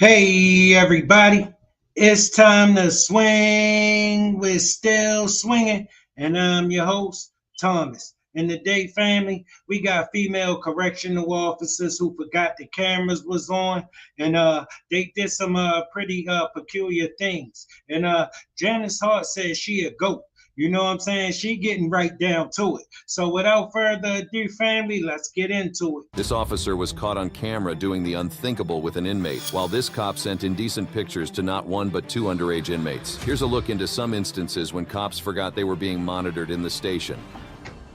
Hey everybody, it's time to swing. We're still swinging, and I'm your host, Thomas. In the Date family, we got female correctional officers who forgot the cameras was on, and they did some pretty peculiar things. And Jenise Hart says she a goat. You know what I'm saying? She getting right down to it. So without further ado, family, let's get into it. This officer was caught on camera doing the unthinkable with an inmate, while this cop sent indecent pictures to not one but two underage inmates. Here's a look into some instances when cops forgot they were being monitored in the station.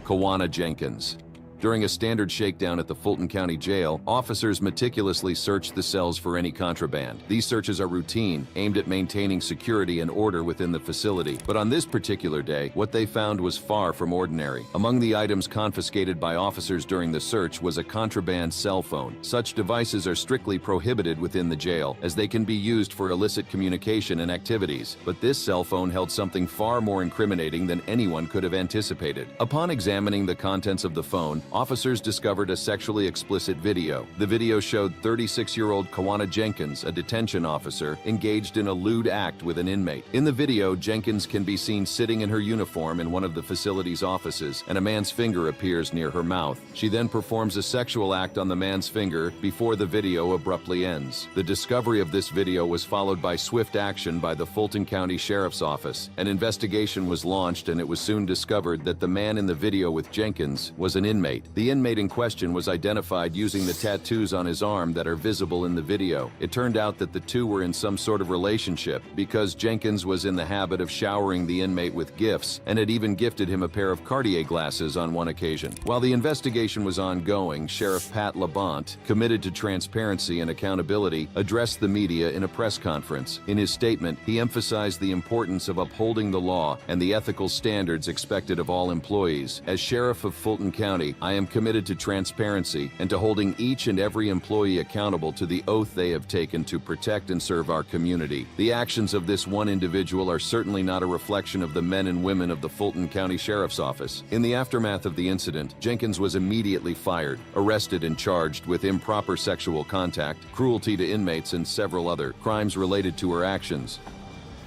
Kawana Jenkins. During a standard shakedown at the Fulton County Jail, officers meticulously searched the cells for any contraband. These searches are routine, aimed at maintaining security and order within the facility. But on this particular day, what they found was far from ordinary. Among the items confiscated by officers during the search was a contraband cell phone. Such devices are strictly prohibited within the jail, as they can be used for illicit communication and activities. But this cell phone held something far more incriminating than anyone could have anticipated. Upon examining the contents of the phone, officers discovered a sexually explicit video. The video showed 36-year-old Kawana Jenkins, a detention officer, engaged in a lewd act with an inmate. In the video, Jenkins can be seen sitting in her uniform in one of the facility's offices, and a man's finger appears near her mouth. She then performs a sexual act on the man's finger before the video abruptly ends. The discovery of this video was followed by swift action by the Fulton County Sheriff's Office. An investigation was launched, and it was soon discovered that the man in the video with Jenkins was an inmate. The inmate in question was identified using the tattoos on his arm that are visible in the video. It turned out that the two were in some sort of relationship because Jenkins was in the habit of showering the inmate with gifts and had even gifted him a pair of Cartier glasses on one occasion. While the investigation was ongoing, Sheriff Pat Labonte, committed to transparency and accountability, addressed the media in a press conference. In his statement, he emphasized the importance of upholding the law and the ethical standards expected of all employees. As Sheriff of Fulton County, I am committed to transparency and to holding each and every employee accountable to the oath they have taken to protect and serve our community. The actions of this one individual are certainly not a reflection of the men and women of the Fulton County Sheriff's Office. In the aftermath of the incident, Jenkins was immediately fired, arrested and charged with improper sexual contact, cruelty to inmates, and several other crimes related to her actions.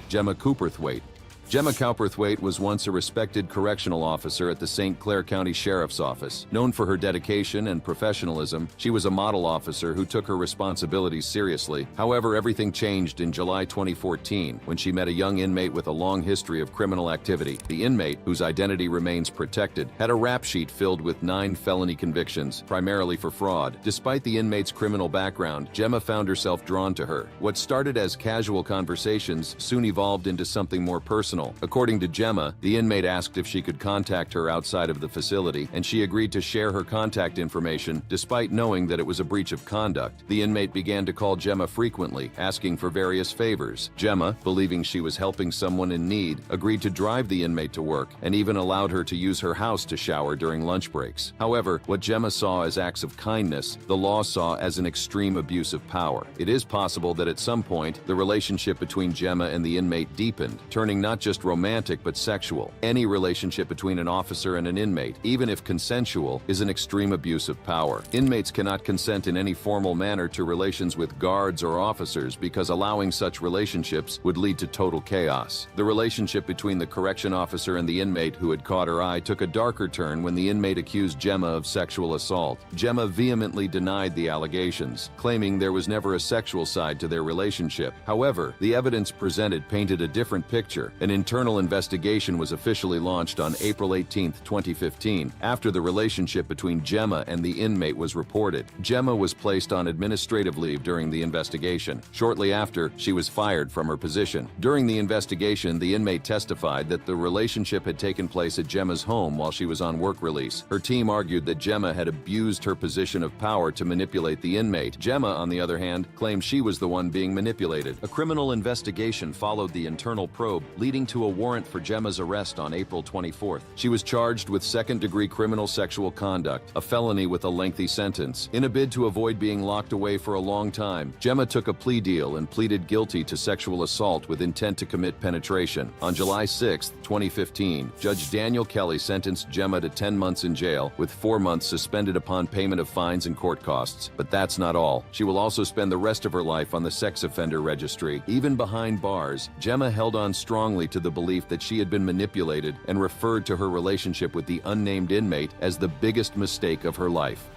Gemma Cowperthwaite. Gemma Cowperthwaite was once a respected correctional officer at the St. Clair County Sheriff's Office. Known for her dedication and professionalism, she was a model officer who took her responsibilities seriously. However, everything changed in July 2014 when she met a young inmate with a long history of criminal activity. The inmate, whose identity remains protected, had a rap sheet filled with 9 felony convictions, primarily for fraud. Despite the inmate's criminal background, Gemma found herself drawn to her. What started as casual conversations soon evolved into something more personal. According to Gemma, the inmate asked if she could contact her outside of the facility, and she agreed to share her contact information despite knowing that it was a breach of conduct. The inmate began to call Gemma frequently, asking for various favors. Gemma, believing she was helping someone in need, agreed to drive the inmate to work and even allowed her to use her house to shower during lunch breaks. However, what Gemma saw as acts of kindness, the law saw as an extreme abuse of power. It is possible that at some point, the relationship between Gemma and the inmate deepened, turning not just romantic but sexual. Any relationship between an officer and an inmate, even if consensual, is an extreme abuse of power. Inmates cannot consent in any formal manner to relations with guards or officers because allowing such relationships would lead to total chaos. The relationship between the correction officer and the inmate who had caught her eye took a darker turn when the inmate accused Gemma of sexual assault. Gemma vehemently denied the allegations, claiming there was never a sexual side to their relationship. However, the evidence presented painted a different picture. An internal investigation was officially launched on April 18, 2015, after the relationship between Gemma and the inmate was reported. Gemma was placed on administrative leave during the investigation. Shortly after, she was fired from her position. During the investigation, the inmate testified that the relationship had taken place at Gemma's home while she was on work release. Her team argued that Gemma had abused her position of power to manipulate the inmate. Gemma, on the other hand, claimed she was the one being manipulated. A criminal investigation followed the internal probe, leading leading to a warrant for Gemma's arrest on April 24th. She was charged with second-degree criminal sexual conduct, a felony with a lengthy sentence. In a bid to avoid being locked away for a long time, Gemma took a plea deal and pleaded guilty to sexual assault with intent to commit penetration. On July 6, 2015, Judge Daniel Kelly sentenced Gemma to 10 months in jail, with 4 months suspended upon payment of fines and court costs. But that's not all. She will also spend the rest of her life on the sex offender registry. Even behind bars, Gemma held on strongly to the belief that she had been manipulated and referred to her relationship with the unnamed inmate as the biggest mistake of her life.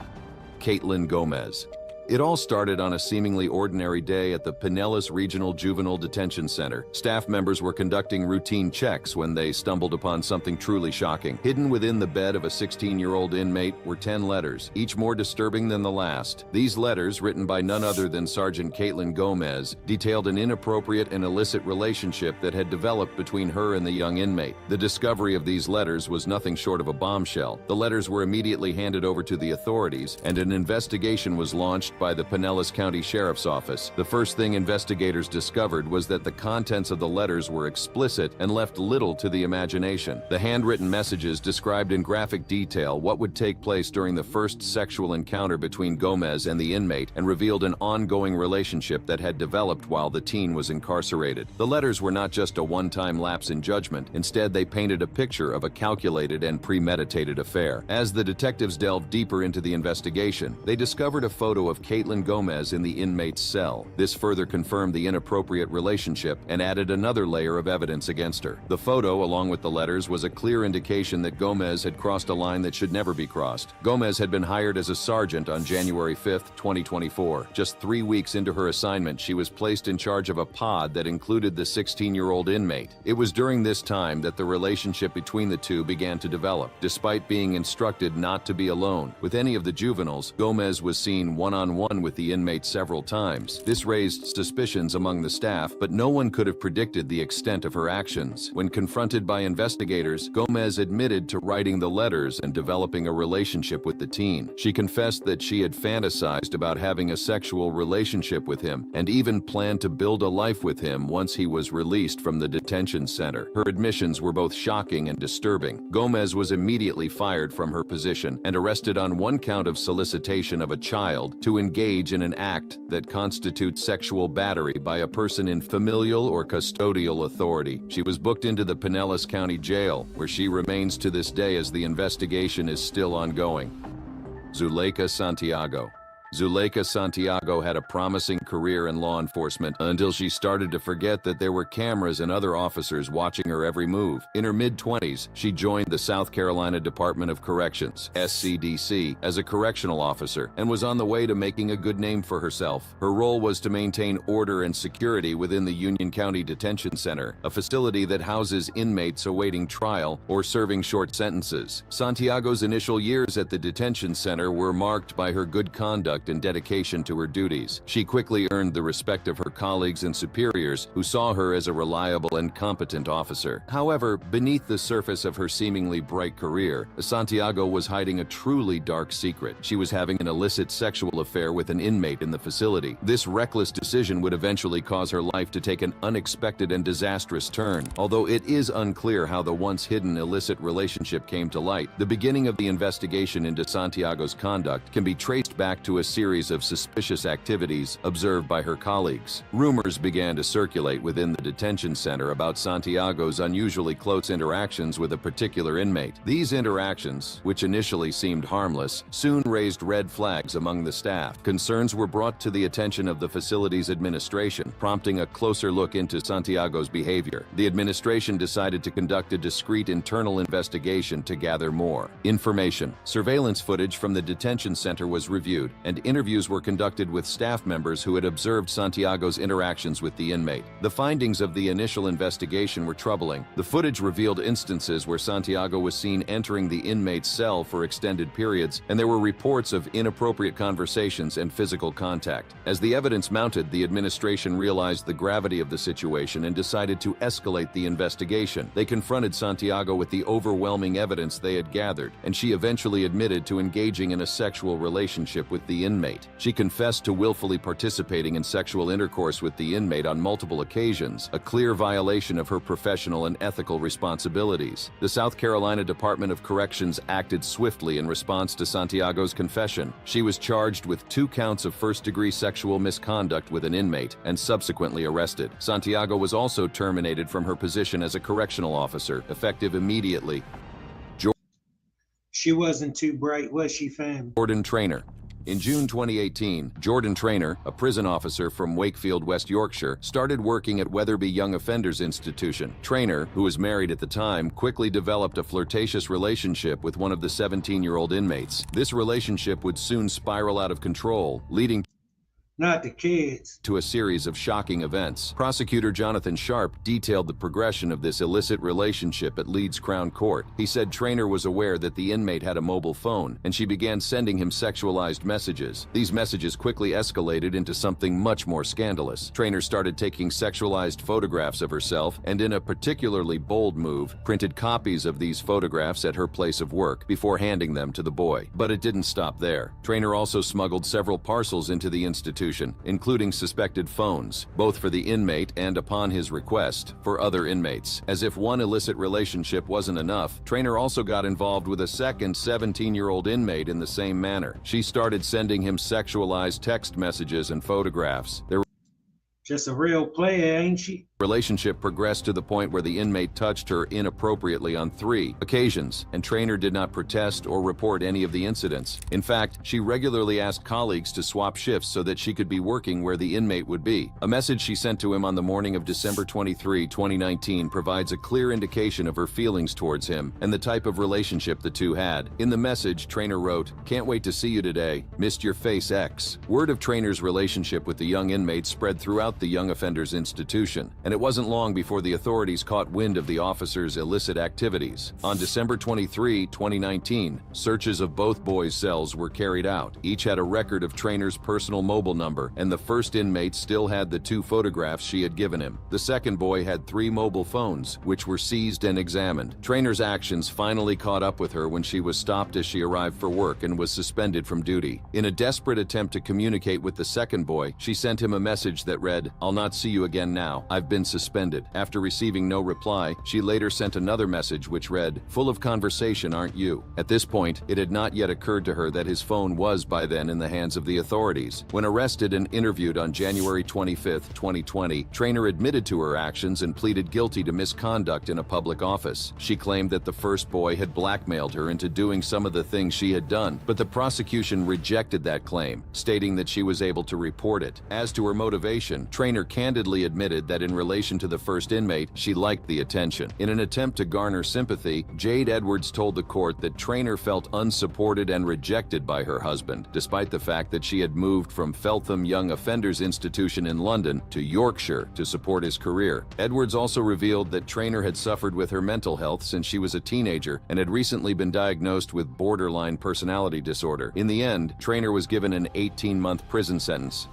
Caitlin Gomez. It all started on a seemingly ordinary day at the Pinellas Regional Juvenile Detention Center. Staff members were conducting routine checks when they stumbled upon something truly shocking. Hidden within the bed of a 16-year-old inmate were 10 letters, each more disturbing than the last. These letters, written by none other than Sergeant Caitlin Gomez, detailed an inappropriate and illicit relationship that had developed between her and the young inmate. The discovery of these letters was nothing short of a bombshell. The letters were immediately handed over to the authorities, and an investigation was launched by the Pinellas County Sheriff's Office. The first thing investigators discovered was that the contents of the letters were explicit and left little to the imagination. The handwritten messages described in graphic detail what would take place during the first sexual encounter between Gomez and the inmate and revealed an ongoing relationship that had developed while the teen was incarcerated. The letters were not just a one-time lapse in judgment. Instead, they painted a picture of a calculated and premeditated affair. As the detectives delved deeper into the investigation, they discovered a photo of Caitlin Gomez in the inmate's cell. This further confirmed the inappropriate relationship and added another layer of evidence against her. The photo, along with the letters, was a clear indication that Gomez had crossed a line that should never be crossed. Gomez had been hired as a sergeant on January 5, 2024. Just 3 weeks into her assignment, she was placed in charge of a pod that included the 16-year-old inmate. It was during this time that the relationship between the two began to develop. Despite being instructed not to be alone with any of the juveniles, Gomez was seen one-on-one with the inmate several times. This raised suspicions among the staff, but no one could have predicted the extent of her actions. When confronted by investigators, Gomez admitted to writing the letters and developing a relationship with the teen. She confessed that she had fantasized about having a sexual relationship with him and even planned to build a life with him once he was released from the detention center. Her admissions were both shocking and disturbing. Gomez was immediately fired from her position and arrested on one count of solicitation of a child to engage in an act that constitutes sexual battery by a person in familial or custodial authority. She was booked into the Pinellas County Jail, where she remains to this day as the investigation is still ongoing. Zuleika Santiago. Zuleika Santiago had a promising career in law enforcement until she started to forget that there were cameras and other officers watching her every move. In her mid-20s, she joined the South Carolina Department of Corrections, SCDC, as a correctional officer and was on the way to making a good name for herself. Her role was to maintain order and security within the Union County Detention Center, a facility that houses inmates awaiting trial or serving short sentences. Santiago's initial years at the detention center were marked by her good conduct and dedication to her duties. She quickly earned the respect of her colleagues and superiors, who saw her as a reliable and competent officer. However, beneath the surface of her seemingly bright career, Santiago was hiding a truly dark secret. She was having an illicit sexual affair with an inmate in the facility. This reckless decision would eventually cause her life to take an unexpected and disastrous turn. Although it is unclear how the once hidden illicit relationship came to light, the beginning of the investigation into Santiago's conduct can be traced back to a series of suspicious activities observed by her colleagues. Rumors began to circulate within the detention center about Santiago's unusually close interactions with a particular inmate. These interactions, which initially seemed harmless, soon raised red flags among the staff. Concerns were brought to the attention of the facility's administration, prompting a closer look into Santiago's behavior. The administration decided to conduct a discreet internal investigation to gather more information. Surveillance footage from the detention center was reviewed, and interviews were conducted with staff members who had observed Santiago's interactions with the inmate. The findings of the initial investigation were troubling. The footage revealed instances where Santiago was seen entering the inmate's cell for extended periods, and there were reports of inappropriate conversations and physical contact. As the evidence mounted, the administration realized the gravity of the situation and decided to escalate the investigation. They confronted Santiago with the overwhelming evidence they had gathered, and she eventually admitted to engaging in a sexual relationship with the inmate inmate. She confessed to willfully participating in sexual intercourse with the inmate on multiple occasions, a clear violation of her professional and ethical responsibilities. The South Carolina Department of Corrections acted swiftly in response to Santiago's confession. She was charged with 2 counts of first-degree sexual misconduct with an inmate and subsequently arrested. Santiago was also terminated from her position as a correctional officer, effective immediately. She wasn't too bright, was she, fam? Jordan Traynor. In June 2018, Jordan Traynor, a prison officer from Wakefield, West Yorkshire, started working at Wetherby Young Offenders Institution. Traynor, who was married at the time, quickly developed a flirtatious relationship with one of the 17-year-old inmates. This relationship would soon spiral out of control, leading Not the kids. to a series of shocking events. Prosecutor Jonathan Sharp detailed the progression of this illicit relationship at Leeds Crown Court. He said Traynor was aware that the inmate had a mobile phone, and she began sending him sexualized messages. These messages quickly escalated into something much more scandalous. Traynor started taking sexualized photographs of herself, and in a particularly bold move, printed copies of these photographs at her place of work before handing them to the boy. But it didn't stop there. Traynor also smuggled several parcels into the institution, including suspected phones, both for the inmate and, upon his request, for other inmates. As if one illicit relationship wasn't enough, Traynor also got involved with a second 17-year-old inmate in the same manner. She started sending him sexualized text messages and photographs. Their Just a real player, ain't she? relationship progressed to the point where the inmate touched her inappropriately on 3 occasions, and Traynor did not protest or report any of the incidents. In fact, she regularly asked colleagues to swap shifts so that she could be working where the inmate would be. A message she sent to him on the morning of December 23, 2019 provides a clear indication of her feelings towards him and the type of relationship the two had. In the message, Traynor wrote, "Can't wait to see you today. Missed your face, X." Word of Traynor's relationship with the young inmate spread throughout the Young Offenders Institution, and it wasn't long before the authorities caught wind of the officer's illicit activities. On December 23, 2019, searches of both boys' cells were carried out. Each had a record of Traynor's personal mobile number, and the first inmate still had the 2 photographs she had given him. The second boy had 3 mobile phones, which were seized and examined. Traynor's actions finally caught up with her when she was stopped as she arrived for work and was suspended from duty. In a desperate attempt to communicate with the second boy, she sent him a message that read, "I'll not see you again now. I've been suspended." After receiving no reply, she later sent another message which read, "Full of conversation, aren't you?" At this point, it had not yet occurred to her that his phone was by then in the hands of the authorities. When arrested and interviewed on January 25, 2020, Traynor admitted to her actions and pleaded guilty to misconduct in a public office. She claimed that the first boy had blackmailed her into doing some of the things she had done, but the prosecution rejected that claim, stating that she was able to report it. As to her motivation, Traynor candidly admitted that in relation to the first inmate, she liked the attention. In an attempt to garner sympathy, Jade Edwards told the court that Traynor felt unsupported and rejected by her husband, despite the fact that she had moved from Feltham Young Offenders Institution in London to Yorkshire to support his career. Edwards also revealed that Traynor had suffered with her mental health since she was a teenager and had recently been diagnosed with borderline personality disorder. In the end, Traynor was given an 18-month prison sentence.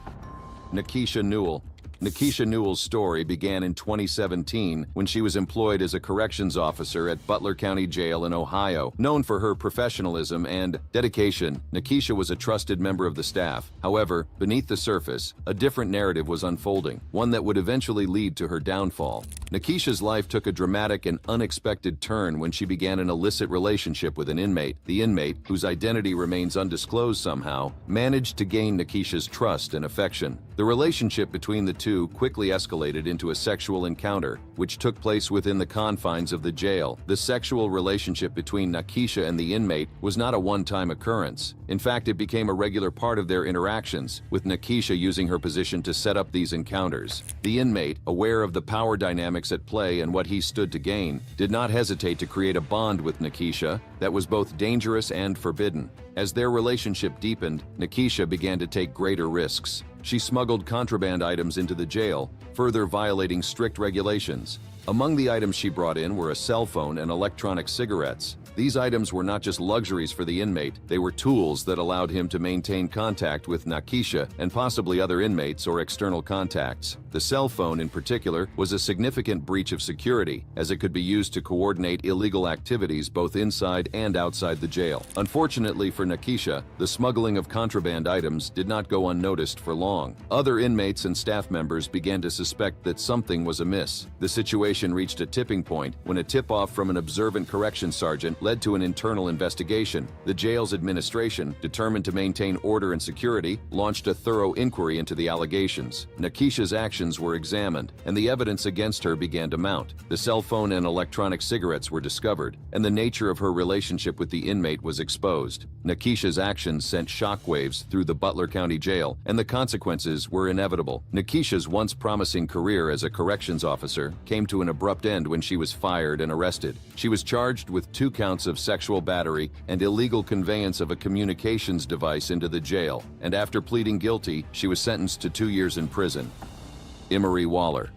Nakisha Newell. Nakisha Newell's story began in 2017 when she was employed as a corrections officer at Butler County Jail in Ohio. Known for her professionalism and dedication, Nakisha was a trusted member of the staff. However, beneath the surface, a different narrative was unfolding, one that would eventually lead to her downfall. Nakisha's life took a dramatic and unexpected turn when she began an illicit relationship with an inmate. The inmate, whose identity remains undisclosed somehow, managed to gain Nakisha's trust and affection. The relationship between the two quickly escalated into a sexual encounter, which took place within the confines of the jail. The sexual relationship between Nakisha and the inmate was not a one-time occurrence. In fact, it became a regular part of their interactions, with Nakisha using her position to set up these encounters. The inmate, aware of the power dynamics at play and what he stood to gain, did not hesitate to create a bond with Nakisha that was both dangerous and forbidden. As their relationship deepened, Nakisha began to take greater risks. She smuggled contraband items into the jail, further violating strict regulations. Among the items she brought in were a cell phone and electronic cigarettes. These items were not just luxuries for the inmate, they were tools that allowed him to maintain contact with Nakisha and possibly other inmates or external contacts. The cell phone, in particular, was a significant breach of security, as it could be used to coordinate illegal activities both inside and outside the jail. Unfortunately for Nikisha, the smuggling of contraband items did not go unnoticed for long. Other inmates and staff members began to suspect that something was amiss. The situation reached a tipping point when a tip-off from an observant corrections sergeant led to an internal investigation. The jail's administration, determined to maintain order and security, launched a thorough inquiry into the allegations. Nikisha's actions were examined, and the evidence against her began to mount. The cell phone and electronic cigarettes were discovered, and the nature of her relationship with the inmate was exposed. Nikisha's actions sent shockwaves through the Butler County Jail, and the consequences were inevitable. Nikisha's once promising career as a corrections officer came to an abrupt end when she was fired and arrested. She was charged with 2 counts of sexual battery and illegal conveyance of a communications device into the jail, and after pleading guilty, she was sentenced to 2 years in prison. Emery Waller.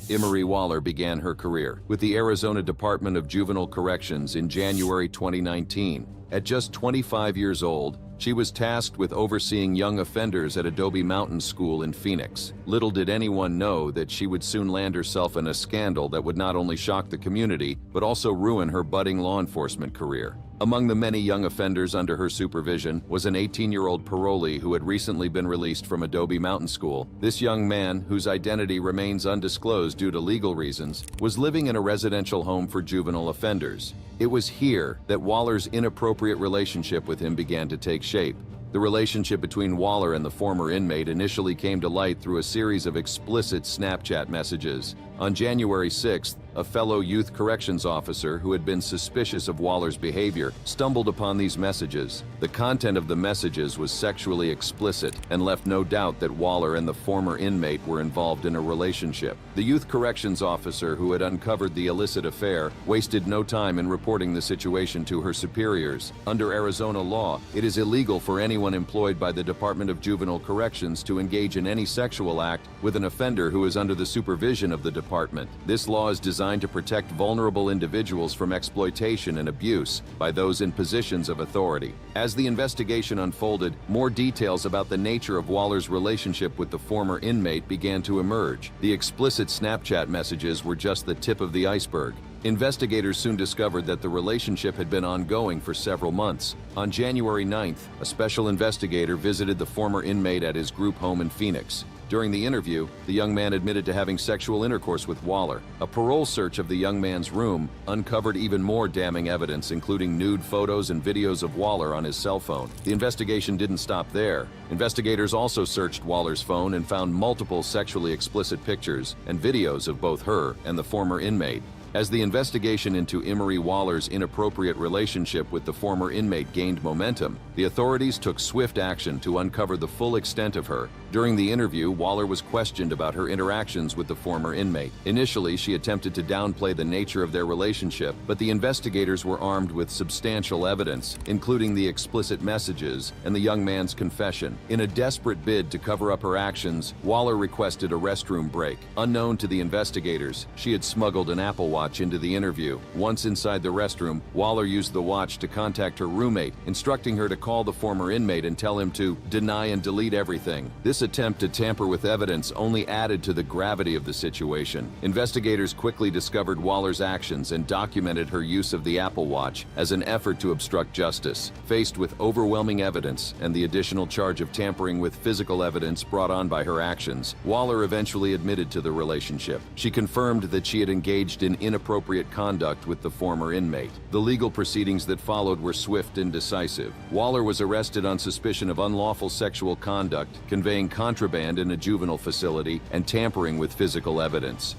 Emery Waller began her career with the Arizona Department of Juvenile Corrections in January 2019. At just 25 years old, she was tasked with overseeing young offenders at Adobe Mountain School in Phoenix. Little did anyone know that she would soon land herself in a scandal that would not only shock the community, but also ruin her budding law enforcement career. Among the many young offenders under her supervision was an 18-year-old parolee who had recently been released from Adobe Mountain School. This young man, whose identity remains undisclosed due to legal reasons, was living in a residential home for juvenile offenders. It was here that Waller's inappropriate relationship with him began to take shape. The relationship between Waller and the former inmate initially came to light through a series of explicit Snapchat messages. On January 6th, a fellow youth corrections officer who had been suspicious of Waller's behavior stumbled upon these messages. The content of the messages was sexually explicit and left no doubt that Waller and the former inmate were involved in a relationship. The youth corrections officer who had uncovered the illicit affair wasted no time in reporting the situation to her superiors. Under Arizona law, it is illegal for anyone employed by the Department of Juvenile Corrections to engage in any sexual act with an offender who is under the supervision of the department. This law is designed to protect vulnerable individuals from exploitation and abuse by those in positions of authority. As the investigation unfolded, more details about the nature of Waller's relationship with the former inmate began to emerge. The explicit Snapchat messages were just the tip of the iceberg. Investigators soon discovered that the relationship had been ongoing for several months. On January 9th, a special investigator visited the former inmate at his group home in Phoenix. During the interview, the young man admitted to having sexual intercourse with Waller. A parole search of the young man's room uncovered even more damning evidence, including nude photos and videos of Waller on his cell phone. The investigation didn't stop there. Investigators also searched Waller's phone and found multiple sexually explicit pictures and videos of both her and the former inmate. As the investigation into Emery Waller's inappropriate relationship with the former inmate gained momentum, the authorities took swift action to uncover the full extent of her. During the interview, Waller was questioned about her interactions with the former inmate. Initially, she attempted to downplay the nature of their relationship, but the investigators were armed with substantial evidence, including the explicit messages and the young man's confession. In a desperate bid to cover up her actions, Waller requested a restroom break. Unknown to the investigators, she had smuggled an Apple Watch into the interview. Once inside the restroom, Waller used the watch to contact her roommate, instructing her to call the former inmate and tell him to deny and delete everything. This attempt to tamper with evidence only added to the gravity of the situation. Investigators quickly discovered Waller's actions and documented her use of the Apple Watch as an effort to obstruct justice. Faced with overwhelming evidence and the additional charge of tampering with physical evidence brought on by her actions, Waller eventually admitted to the relationship. She confirmed that she had engaged in inappropriate conduct with the former inmate. The legal proceedings that followed were swift and decisive. Waller was arrested on suspicion of unlawful sexual conduct, conveying contraband in a juvenile facility, and tampering with physical evidence.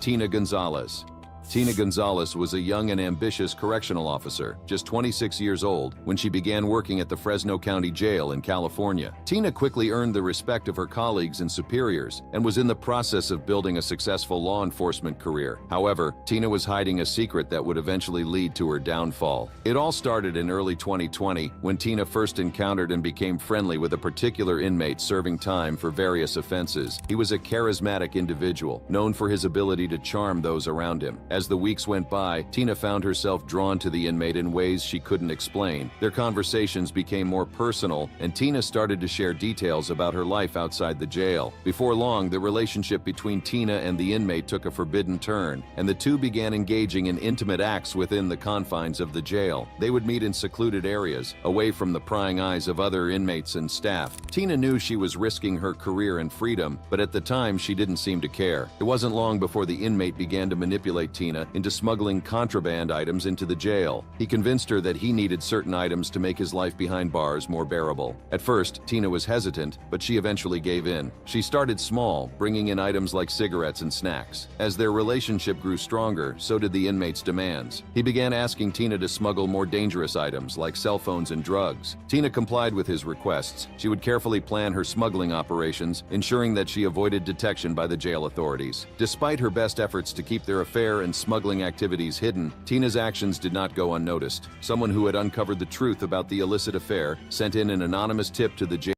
Tina Gonzalez. Tina Gonzalez was a young and ambitious correctional officer, just 26 years old, when she began working at the Fresno County Jail in California. Tina quickly earned the respect of her colleagues and superiors and was in the process of building a successful law enforcement career. However, Tina was hiding a secret that would eventually lead to her downfall. It all started in early 2020 when Tina first encountered and became friendly with a particular inmate serving time for various offenses. He was a charismatic individual, known for his ability to charm those around him. As the weeks went by, Tina found herself drawn to the inmate in ways she couldn't explain. Their conversations became more personal, and Tina started to share details about her life outside the jail. Before long, the relationship between Tina and the inmate took a forbidden turn, and the two began engaging in intimate acts within the confines of the jail. They would meet in secluded areas, away from the prying eyes of other inmates and staff. Tina knew she was risking her career and freedom, but at the time she didn't seem to care. It wasn't long before the inmate began to manipulate Tina into smuggling contraband items into the jail. He convinced her that he needed certain items to make his life behind bars more bearable. At first, Tina was hesitant, but she eventually gave in. She started small, bringing in items like cigarettes and snacks. As their relationship grew stronger, so did the inmate's demands. He began asking Tina to smuggle more dangerous items like cell phones and drugs. Tina complied with his requests. She would carefully plan her smuggling operations, ensuring that she avoided detection by the jail authorities. Despite her best efforts to keep their affair and smuggling activities hidden, Tina's actions did not go unnoticed. Someone who had uncovered the truth about the illicit affair sent in an anonymous tip to the jail.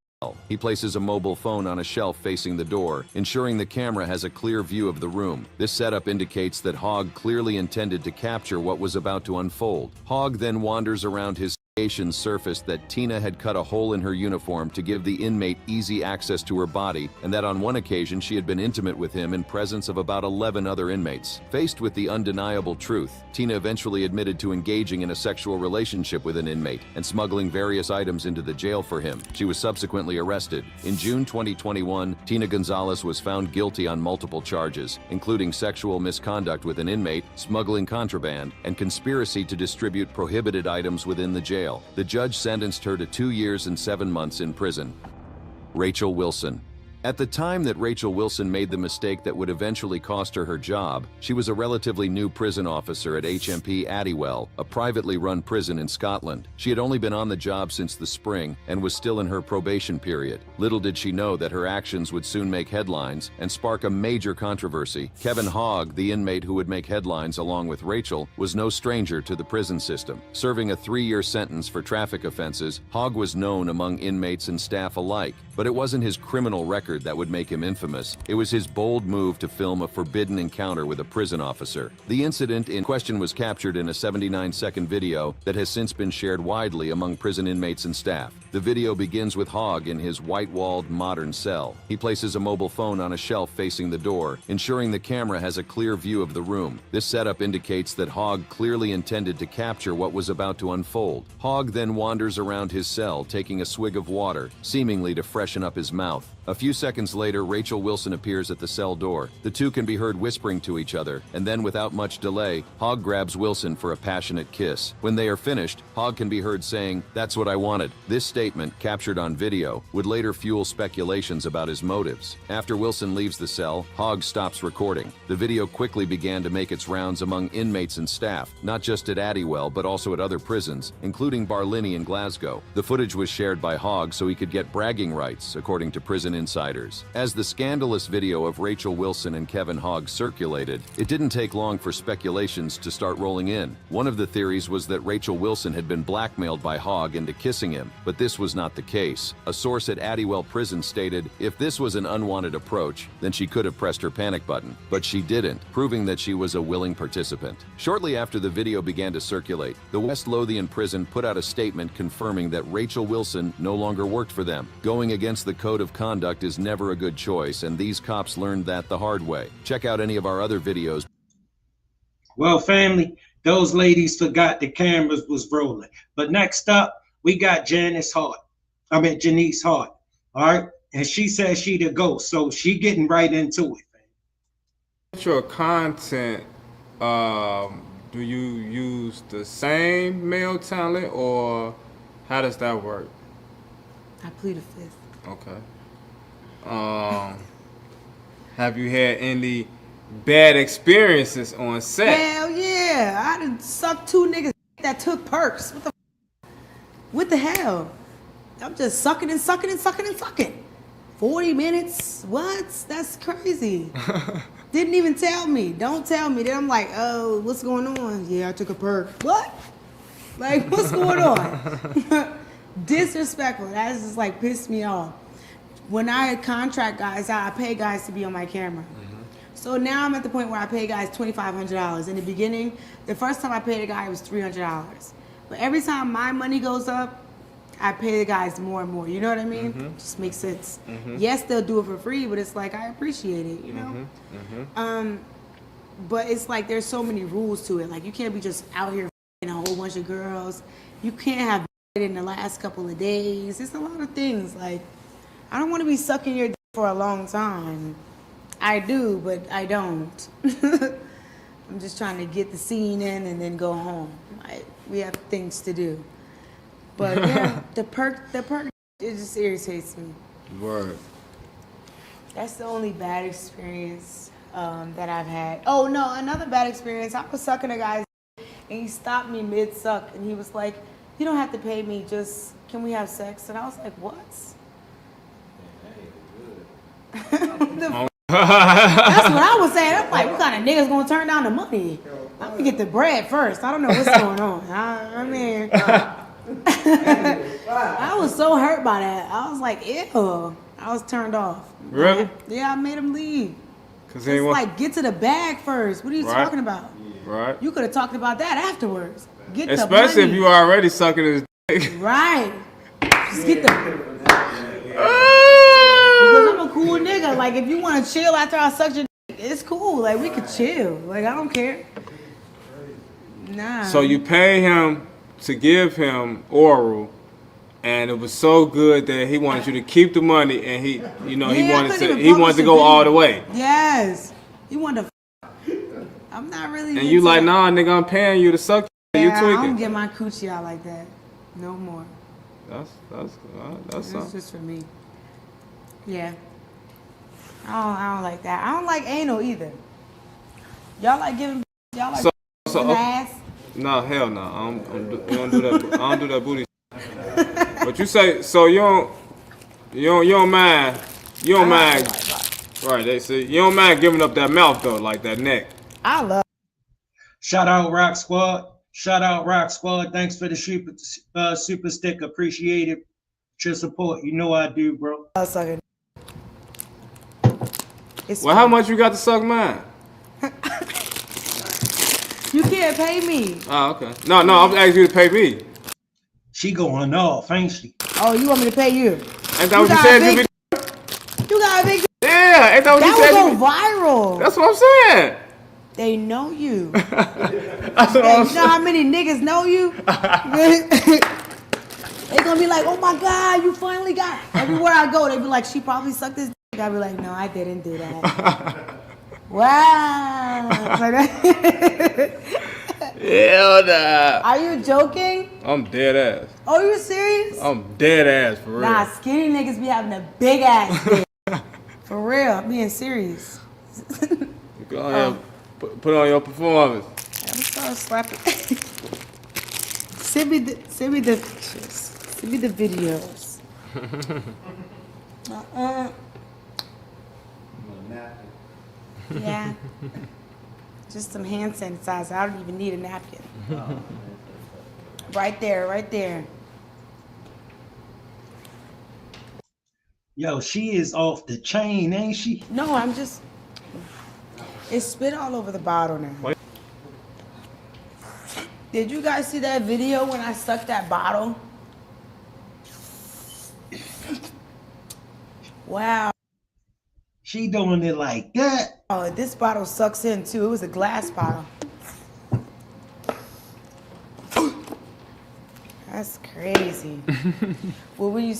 He places a mobile phone on a shelf facing the door, ensuring the camera has a clear view of the room. This setup indicates that Hogg clearly intended to capture what was about to unfold. Hogg then wanders around his surfaced that Tina had cut a hole in her uniform to give the inmate easy access to her body, and that on one occasion she had been intimate with him in presence of about 11 other inmates. Faced with the undeniable truth, Tina eventually admitted to engaging in a sexual relationship with an inmate and smuggling various items into the jail for him. She was subsequently arrested. In June 2021, Tina Gonzalez was found guilty on multiple charges, including sexual misconduct with an inmate, smuggling contraband, and conspiracy to distribute prohibited items within the jail. The judge sentenced her to 2 years and 7 months in prison. Rachel Wilson. At the time that Rachel Wilson made the mistake that would eventually cost her her job, she was a relatively new prison officer at HMP Addywell, a privately run prison in Scotland. She had only been on the job since the spring and was still in her probation period. Little did she know that her actions would soon make headlines and spark a major controversy. Kevin Hogg, the inmate who would make headlines along with Rachel, was no stranger to the prison system. Serving a 3-year sentence for traffic offenses, Hogg was known among inmates and staff alike. But it wasn't his criminal record that would make him infamous. It was his bold move to film a forbidden encounter with a prison officer. The incident in question was captured in a 79-second video that has since been shared widely among prison inmates and staff. The video begins with Hogg in his white-walled modern cell. He places a mobile phone on a shelf facing the door, ensuring the camera has a clear view of the room. This setup indicates that Hogg clearly intended to capture what was about to unfold. Hogg then wanders around his cell, taking a swig of water, seemingly to freshen up his mouth. A few seconds later, Rachel Wilson appears at the cell door. The two can be heard whispering to each other, and then without much delay, Hogg grabs Wilson for a passionate kiss. When they are finished, Hogg can be heard saying, "That's what I wanted." This statement, captured on video, would later fuel speculations about his motives. After Wilson leaves the cell, Hogg stops recording. The video quickly began to make its rounds among inmates and staff, not just at Addywell, but also at other prisons, including Barlinnie in Glasgow. The footage was shared by Hogg so he could get bragging rights, according to prison insiders. As the scandalous video of Rachel Wilson and Kevin Hogg circulated, it didn't take long for speculations to start rolling in. One of the theories was that Rachel Wilson had been blackmailed by Hogg into kissing him, but this was not the case. A source at Addywell Prison stated, if this was an unwanted approach, then she could have pressed her panic button, but she didn't, proving that she was a willing participant. Shortly after the video began to circulate, the West Lothian prison put out a statement confirming that Rachel Wilson no longer worked for them. Going against the code of conduct is never a good choice, and these cops learned that the hard way. Check out any of our other videos. Well, family, those ladies forgot the cameras was rolling. But next up, we got Jenise Hart. All right, and she says she the ghost, so she getting right into it. Your content, do you use the same male talent, or how does that work? I plead the fifth. Okay. Have you had any bad experiences on set? Hell yeah. I done sucked 2 niggas that took perks. What the hell? I'm just sucking and sucking and sucking and sucking. 40 minutes? What? That's crazy. Didn't even tell me. Don't tell me. Then I'm like, oh, what's going on? Yeah, I took a perk. What? Like, what's going on? Disrespectful. That just pissed me off. When I contract guys out, I pay guys to be on my camera. So now I'm at the point where I pay guys $2,500. In the beginning, the first time I paid a guy, it was $300. But every time my money goes up, I pay the guys more and more. You know what I mean? Just makes sense. Yes, they'll do it for free, but it's like, I appreciate it, you know? But it's like there's so many rules to it. Like, you can't be just out here f***ing a whole bunch of girls. You can't have it in the last couple of days. It's a lot of things. Like, I don't want to be sucking your dick for a long time. I do, but I don't. I'm just trying to get the scene in and then go home. We have things to do. But yeah, the perk, it just irritates me. Word. That's the only bad experience that I've had. Oh no, another bad experience. I was sucking a guy's and he stopped me mid-suck and he was like, "You don't have to pay me, just can we have sex?" And I was like, "What?" That's what I was saying. I'm like, what kind of niggas gonna turn down the money? I'm gonna get the bread first. I don't know what's going on. I mean, I was so hurt by that. I was like, ew. I was turned off. Really? Yeah, I made him leave. Cause it's like, get to the bag first. What are you talking about? Right. You could have talked about that afterwards. Get especially the money. if you already sucking his dick. Right. Just get the. Because I'm a cool nigga. Like, if you want to chill after I sucked your dick, it's cool. Like, we could chill. Like, I don't care. Nah. So you pay him to give him oral, and it was so good that he wanted you to keep the money, and he wanted to go all the way. Yes. He wanted to. I'm not really. And you like, nah, nigga, I'm paying you to suck. Yeah, you tweaking. I don't get my coochie out like that. No more. That's something. Just for me. Yeah. I don't like that. I don't like anal either. Y'all like giving. Y'all like ass. No, hell no. I don't do that. I don't do that booty. But you say so you don't mind. You don't mind. Right, they say you don't mind giving up that mouth though, like that neck. I love. Shout out Rock Squad. Shout out Rock Squad. Thanks for the super stick. Appreciate it. Your support. You know I do, bro. Sucking. Well, how much you got to suck mine? You can't pay me. Oh, okay. No, I'm asking you to pay me. She going off, ain't she? Oh, you want me to pay you? Ain't that what you said? You got a big. Yeah, ain't that what you said? That would go viral. That's what I'm saying. They know you. That's what you know how many niggas know you? They gonna be like, oh my God, you finally got it. Everywhere I go, they be like, she probably sucked this dick. I be like, no, I didn't do that. Wow. Hell nah. Are you joking? I'm dead ass. Oh, you serious? I'm dead ass for real. Nah, skinny niggas be having a big ass dick. For real, I'm being serious. Go ahead, put on your performance. I'm so slapping. Send me the pictures. Send me the videos. Yeah. Just some hand sanitizer. I don't even need a napkin. Right there. Yo, she is off the chain, ain't she? No, I'm just. It's spit all over the bottle now. What? Did you guys see that video when I sucked that bottle? Wow. She doing it like that. Oh, this bottle sucks in too. It was a glass bottle. That's crazy. Well, when I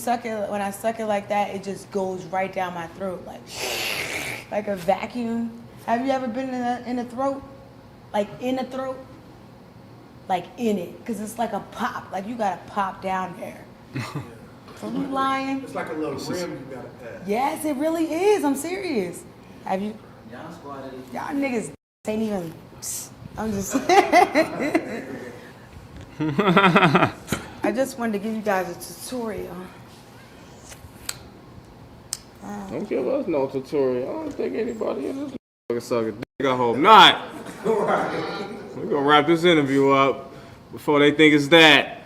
suck it like that, it just goes right down my throat, like a vacuum. Have you ever been in the throat? Like in the throat? Like in it, because it's like a pop. Like you gotta pop down there. Are you lying? It's like a little rim you gotta pass. Yes, it really is. I'm serious. Have you? Y'all niggas ain't even. I'm just. I just wanted to give you guys a tutorial. Don't give us no tutorial. I don't think anybody in this can suck a dick. I hope not. We're gonna wrap this interview up before they think it's that.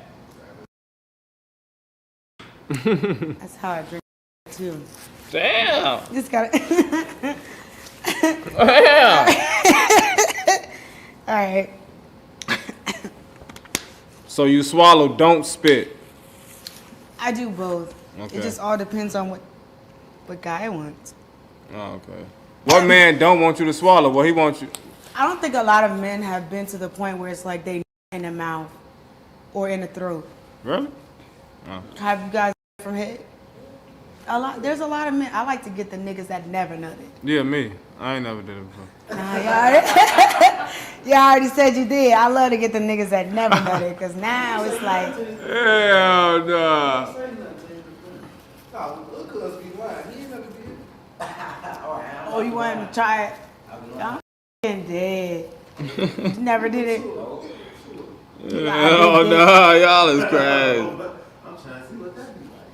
That's how I drink too. Damn. Just gotta. Yeah. All right. So you swallow, don't spit. I do both. Okay. It just all depends on what guy wants. Oh, okay. What man don't want you to swallow? What he wants you? I don't think a lot of men have been to the point where it's like they in the mouth or in the throat. Really? Have you guys from head? There's a lot of men. I like to get the niggas that never nutted. Yeah, me. I ain't never did it before. You already said you did. I love to get the niggas that never nutted because now it's like. Hell no. Oh, look at us be lying. He ain't never did. Oh, you want him to try it? I'm f***ing dead. You never did it? Oh no, y'all is crazy. I'm trying to see what that be like.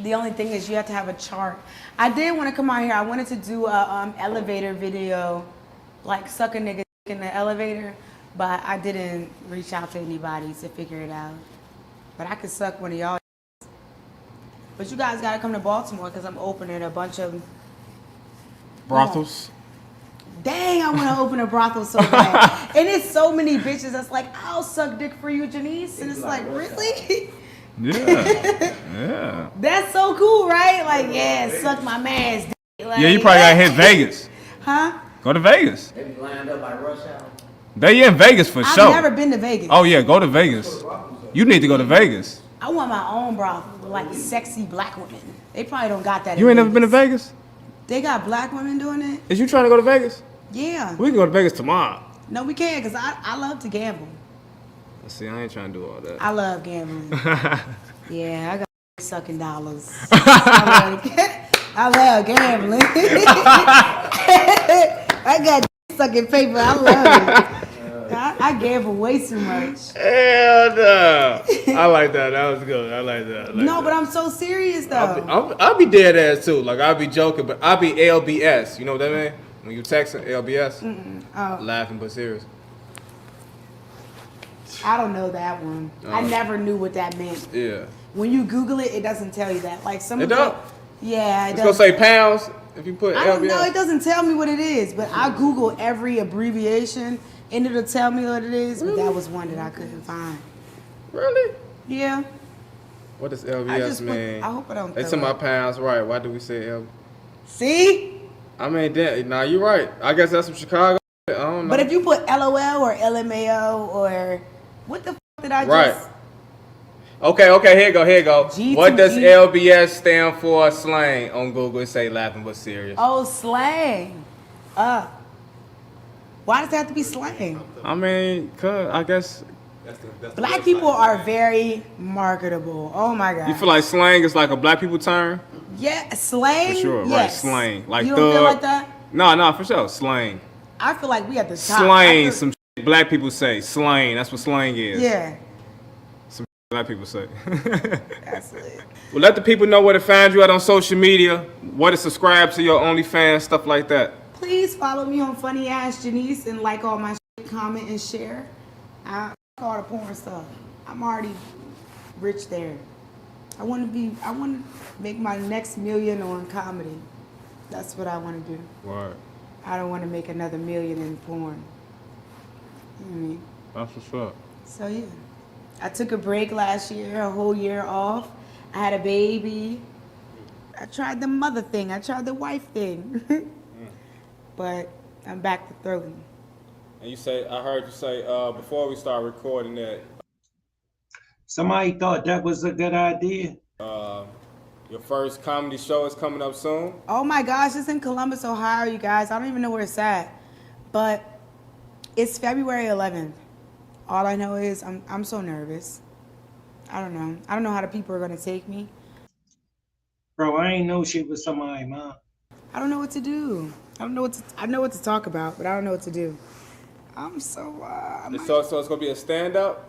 The only thing is you have to have a chart. I did want to come out here. I wanted to do a elevator video, like suck a nigga in the elevator, but I didn't reach out to anybody to figure it out. But I could suck one of y'all. But you guys gotta come to Baltimore because I'm opening a bunch of Brothels. Dang, I want to open a brothel so bad. And it's so many bitches that's like, I'll suck dick for you, Jenise. And it's like, really? Yeah. Yeah. That's so cool, right? Like, yeah, suck my man's dick. Like, Yeah, you probably gotta hit Vegas. Huh? Go to Vegas. They be lined up by rush hour. They in Vegas for I've sure. never been to Vegas. Oh yeah, go to Vegas. You need to go to Vegas. I want my own brothel with like sexy black women. They probably don't got that. You ain't never been to Vegas? They got black women doing it? Is you trying to go to Vegas? Yeah. We can go to Vegas tomorrow. No, we can't because I love to gamble. See, I ain't trying to do all that. I love gambling. Yeah, I got sucking dollars. I love gambling. I got sucking paper. I love it. I gamble way too much. Hell no. I like that. That was good. I like that. No, but I'm so serious though. I'll be dead ass too. Like I'll be joking, but I'll be LBS. You know what that mean? When you texting LBS, laughing but serious. I don't know that one. I never knew what that meant. Yeah. When you Google it, it doesn't tell you that. Like some It of the, don't? yeah, it It's gonna doesn't. say pounds if you put I don't know. LBS. It doesn't tell me what it is, but I Google every abbreviation and it'll tell me what it is. But that was one that I couldn't find. Really? Yeah. What does I LBS just put, mean? I hope I don't. They throw talking about up. pounds, right? Why do we say L? See? I mean, nah, you're right. I guess that's from Chicago. I don't know. But if you put LOL or LMAO or what the f did I Right. just? Okay, here you go. G2G. What does LBS stand for? Slang on Google. It say laughing but serious. Oh, slang. Why does it have to be slang? I mean, cause I guess Black people are very marketable. Oh my god. you feel like slang is like a black people term. Yeah, slang. For sure, right? Yes. Slang, like you don't feel thug. like that? No, for sure. Slang. I feel like we at the top. Slang. I Some shit black people say. Slang. That's what slang is. yeah, Black people say. that's it. Well, let the people know where to find you at on social media, where to subscribe to your OnlyFans, stuff like that. Please follow me on Funny Ass Jenise and like all my shit, comment and share. I all the porn stuff. I'm already rich there. I want to make my next million on comedy. That's what I want to do. Right. I don't want to make another million in porn. You know what I mean? That's what's up. So yeah, I took a break last year, a whole year off. I had a baby. I tried the mother thing. I tried the wife thing. But I'm back to throwing. And you say, I heard you say before we start recording that Somebody thought that was a good idea. your first comedy show is coming up soon. Oh my gosh, it's in Columbus, Ohio, you guys. I don't even know where it's at. But it's February 11th. All I know is I'm so nervous. I don't know. I don't know how the people are gonna take me. Bro, I ain't know shit with somebody, man. I don't know what to do. I know what to talk about, but I don't know what to do. I'm so So it's gonna be a stand up.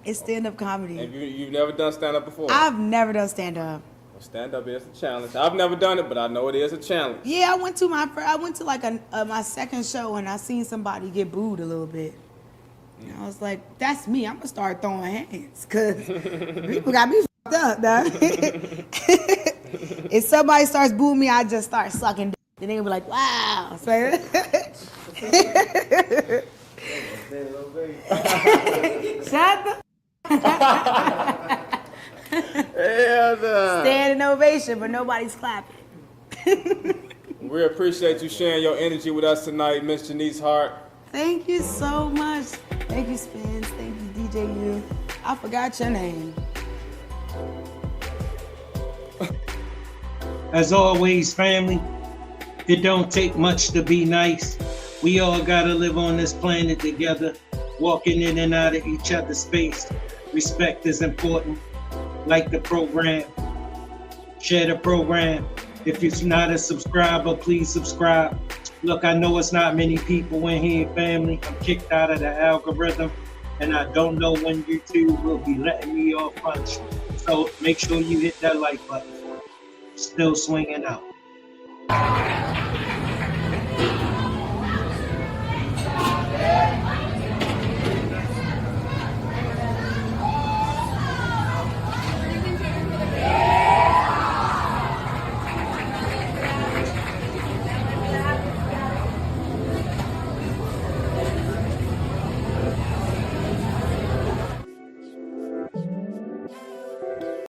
it's stand-up comedy. And you've never done stand up before. I've never done stand-up. Well, stand up is a challenge. I've never done it, but I know it is a challenge. Yeah, I went to like my second show and I seen somebody get booed a little bit. And I was like, that's me. I'm gonna start throwing hands because people got me fucked up, dog. If somebody starts booing me, I just start sucking dick. Then they gonna be like, wow. So, shut the Hell nah. standing ovation, but nobody's clapping. We appreciate you sharing your energy with us tonight, Miss Jenise Hart. Thank you so much. Thank you, Spence. Thank you, DJ U. I forgot your name. As always, family, it don't take much to be nice. We all gotta live on this planet together, walking in and out of each other's space. Respect is important. Like the program, share the program. If you're not a subscriber, please subscribe. Look, I know it's not many people in here, family. I'm kicked out of the algorithm, and I don't know when YouTube will be letting me off punch. So make sure you hit that like button. Still swinging out.